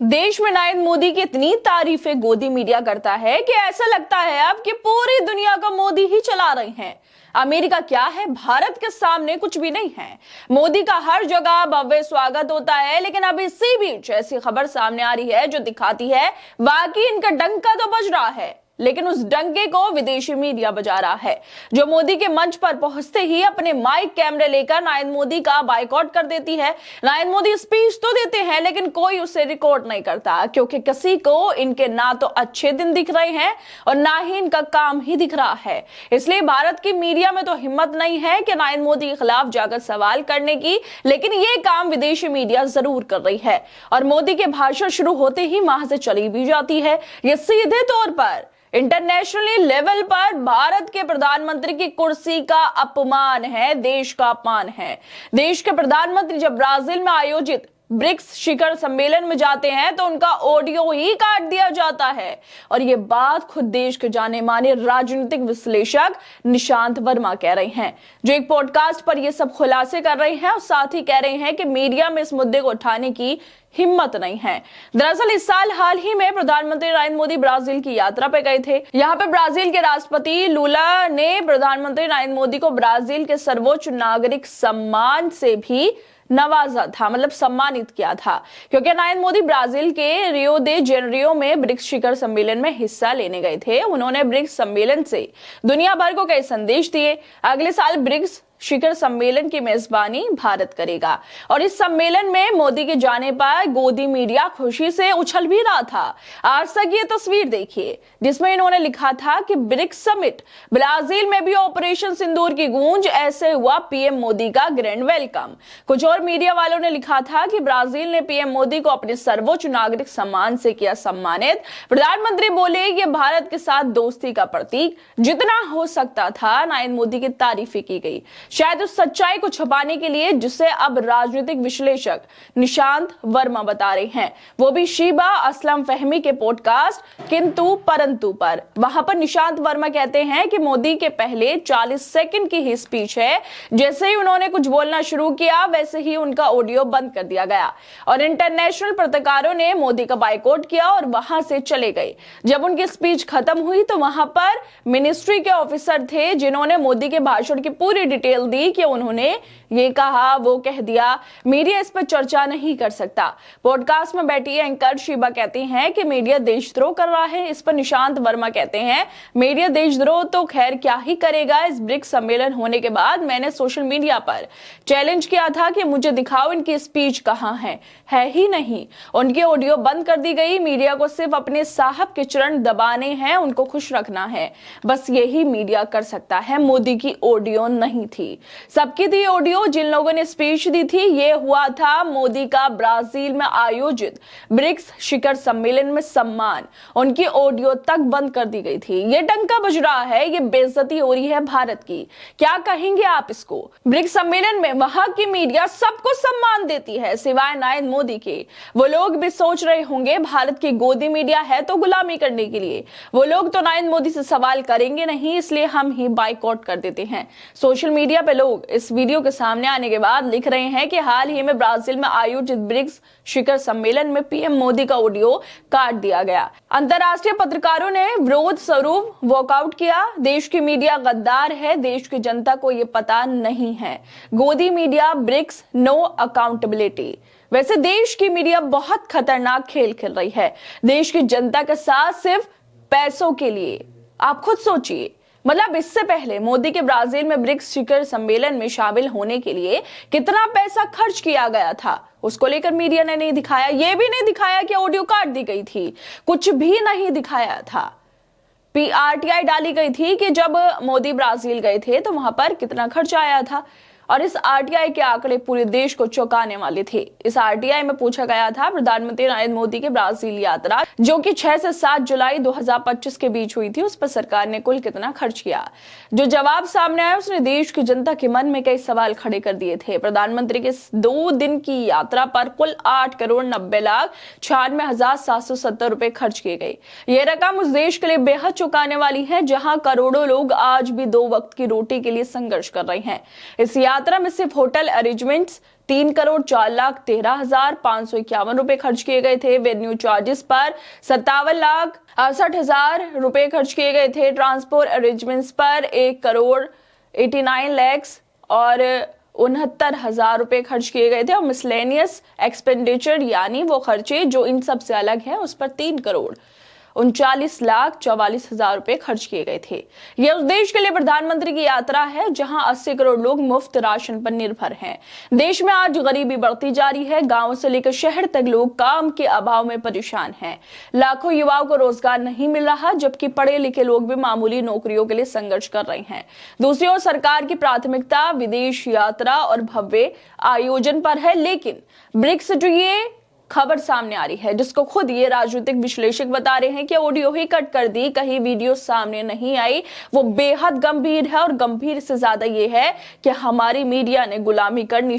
देश में नरेंद्र मोदी की इतनी तारीफें गोदी मीडिया करता है कि ऐसा लगता है अब कि पूरी दुनिया को मोदी ही चला रहे हैं। अमेरिका क्या है, भारत के सामने कुछ भी नहीं है। मोदी का हर जगह भव्य स्वागत होता है, लेकिन अब इसी बीच ऐसी खबर सामने आ रही है जो दिखाती है बाकी इनका डंका तो बज रहा है, लेकिन उस डंके को विदेशी मीडिया बजा रहा है, जो मोदी के मंच पर पहुंचते ही अपने माइक कैमरे लेकर नरेंद्र मोदी का बायकॉट कर देती है। नरेंद्र मोदी स्पीच तो देते हैं, लेकिन कोई उसे रिकॉर्ड नहीं करता, क्योंकि किसी को इनके ना तो अच्छे दिन दिख रहे हैं और ना ही इनका काम ही दिख रहा है। इसलिए भारत की मीडिया में तो हिम्मत नहीं है कि नरेंद्र मोदी के खिलाफ जाकर सवाल करने की, लेकिन ये काम विदेशी मीडिया जरूर कर रही है और मोदी के भाषण शुरू होते ही वहां से चली भी जाती है। ये सीधे तौर पर इंटरनेशनली लेवल पर भारत के प्रधानमंत्री की कुर्सी का अपमान है, देश का अपमान है। देश के प्रधानमंत्री जब ब्राजील में आयोजित ब्रिक्स शिखर सम्मेलन में जाते हैं तो उनका ऑडियो ही काट दिया जाता है, और ये बात खुद देश के जाने माने राजनीतिक विश्लेषक निशांत वर्मा कह रहे हैं, जो एक पॉडकास्ट पर ये सब खुलासे कर रहे हैं और साथ ही कह रहे हैं कि मीडिया में इस मुद्दे को उठाने की हिम्मत नहीं है। दरअसल इस साल हाल ही में प्रधानमंत्री नरेंद्र मोदी ब्राजील की यात्रा पे गए थे। यहाँ पे ब्राजील के राष्ट्रपति लूला ने प्रधानमंत्री नरेंद्र मोदी को ब्राजील के सर्वोच्च नागरिक सम्मान से भी नवाजा था, मतलब सम्मानित किया था, क्योंकि नरेंद्र मोदी ब्राजील के रियो दे जेनेरियो में ब्रिक्स शिखर सम्मेलन में हिस्सा लेने गए थे। उन्होंने ब्रिक्स सम्मेलन से दुनिया भर को कई संदेश दिए। अगले साल ब्रिक्स शिखर सम्मेलन की मेजबानी भारत करेगा और इस सम्मेलन में मोदी के जाने पर गोदी मीडिया खुशी से उछल भी रहा था। आज तक ये तस्वीर देखिए जिसमें इन्होंने लिखा था कि ब्रिक्स समिट, ब्राजील में भी ऑपरेशन सिंदूर की गूंज, ऐसे हुआ पीएम मोदी का ग्रैंड वेलकम। कुछ और मीडिया वालों ने लिखा था कि ब्राजील ने पीएम मोदी को अपने सर्वोच्च नागरिक सम्मान से किया सम्मानित। प्रधानमंत्री बोले ये भारत के साथ दोस्ती का प्रतीक, जितना हो सकता था नरेंद्र मोदी की तारीफें की गई, शायद उस सच्चाई को छुपाने के लिए जिसे अब राजनीतिक विश्लेषक निशांत वर्मा बता रहे हैं, वो भी शीबा असलम फहमी के पॉडकास्ट किंतु परंतु पर। वहां पर निशांत वर्मा कहते हैं कि मोदी के पहले 40 सेकंड की ही स्पीच है, जैसे ही उन्होंने कुछ बोलना शुरू किया वैसे ही उनका ऑडियो बंद कर दिया गया और इंटरनेशनल पत्रकारों ने मोदी का बायकॉट किया और वहां से चले गए। जब उनकी स्पीच खत्म हुई तो वहां पर मिनिस्ट्री के ऑफिसर थे जिन्होंने मोदी के भाषण की पूरी डिटेल दी कि उन्होंने ये कहा, वो कह दिया, मीडिया इस पर चर्चा नहीं कर सकता। पॉडकास्ट में बैठी एंकर शीबा कहती हैं कि मीडिया देशद्रोह कर रहा है। इस पर निशांत वर्मा कहते हैं मीडिया देशद्रोह तो खैर क्या ही करेगा। इस ब्रिक्स सम्मेलन होने के बाद मैंने सोशल मीडिया पर चैलेंज किया था कि मुझे दिखाओ इनकी स्पीच कहां है ही नहीं। उनकी ऑडियो बंद कर दी गई। मीडिया को सिर्फ अपने साहब के चरण दबाने हैं, उनको खुश रखना है, बस यही मीडिया कर सकता है। मोदी की ऑडियो नहीं थी, सबकी थी ऑडियो। जिन लोगों ने स्पीच दी थी ये हुआ था मोदी का ब्राजील में आयोजित ब्रिक्स शिखर सम्मेलन में सम्मान, उनकी ऑडियो तक बंद कर दी गई थी। ये डंका बज रहा है, ये बेइज्जती हो रही है भारत की। क्या कहेंगे आप इसको? ब्रिक्स सम्मेलन में वहां की मीडिया सबको सम्मान देती है सिवाय नरेंद्र मोदी के। वो लोग भी सोच रहे होंगे भारत की गोदी मीडिया है तो गुलामी करने के लिए, वो लोग तो नरेंद्र मोदी से सवाल करेंगे नहीं, इसलिए हम ही बायकॉट कर देते हैं। सोशल मीडिया पे लोग इस वीडियो के सामने आने के बाद लिख रहे हैं कि हाल ही में ब्राजील में आयोजित ब्रिक्स शिखर सम्मेलन में पीएम मोदी का ऑडियो काट दिया गया। अंतरराष्ट्रीय पत्रकारों ने विरोध स्वरूप वॉकआउट किया। देश की मीडिया गद्दार है, देश की जनता को यह पता नहीं है। गोदी मीडिया, ब्रिक्स, नो अकाउंटेबिलिटी। वैसे देश की मीडिया बहुत खतरनाक खेल खेल रही है देश की जनता के साथ, सिर्फ पैसों के लिए। आप खुद सोचिए, मतलब इससे पहले मोदी के ब्राजील में ब्रिक्स शिखर सम्मेलन में शामिल होने के लिए कितना पैसा खर्च किया गया था, उसको लेकर मीडिया ने नहीं दिखाया। यह भी नहीं दिखाया कि ऑडियो काट दी गई थी, कुछ भी नहीं दिखाया था। पीआरटीआई डाली गई थी कि जब मोदी ब्राजील गए थे तो वहां पर कितना खर्च आया था, और इस आरटीआई के आंकड़े पूरे देश को चौंकाने वाले थे। इस आरटीआई में पूछा गया था प्रधानमंत्री नरेंद्र मोदी की ब्राजील यात्रा, जो कि 6 से 7 जुलाई 2025 के बीच हुई थी, उस पर सरकार ने कुल कितना खर्च किया। जो जवाब सामने आया उसने देश की जनता के मन में कई सवाल खड़े कर दिए थे। प्रधानमंत्री के 2 दिन की यात्रा पर कुल 8,90,96,770 रुपए खर्च किए गए। ये रकम उस देश के लिए बेहद चौंकाने वाली है जहां करोड़ों लोग आज भी 2 वक्त की रोटी के लिए संघर्ष कर रहे हैं। इस यात्रा में सिर्फ होटल अरेंजमेंट्स, 3,04,13,551 रुपए खर्च किए गए थे। वेन्यू चार्जेस पर 57,68,000 रुपए खर्च किए गए थे। ट्रांसपोर्ट अरेंजमेंट्स पर 1,89 लाख और 69,000 रुपए खर्च किए गए थे। और मिसलेनियस एक्सपेंडिचर यानी वो खर्चे जो इन सब से अलग है, उस पर 3,39,44,000 रुपए खर्च किए गए थे। यह उस देश के लिए प्रधानमंत्री की यात्रा है जहां 80 करोड़ लोग मुफ्त राशन पर निर्भर हैं। देश में आज गरीबी बढ़ती जा रही है। गांव से लेकर शहर तक लोग काम के अभाव में परेशान हैं। लाखों युवाओं को रोजगार नहीं मिल रहा, जबकि पढ़े लिखे लोग भी मामूली नौकरियों के लिए संघर्ष कर रहे हैं। दूसरी ओर सरकार की प्राथमिकता विदेश यात्रा और भव्य आयोजन पर है, लेकिन ब्रिक्स जो ये खबर सामने आ रही है, जिसको खुद ये राजनीतिक विश्लेषक बता रहे हैं कि ऑडियो ही कट कर दी, कहीं वीडियो सामने नहीं आई, वो बेहद गंभीर है। और गंभीर से ज्यादा ये है कि हमारी मीडिया ने गुलामी करनी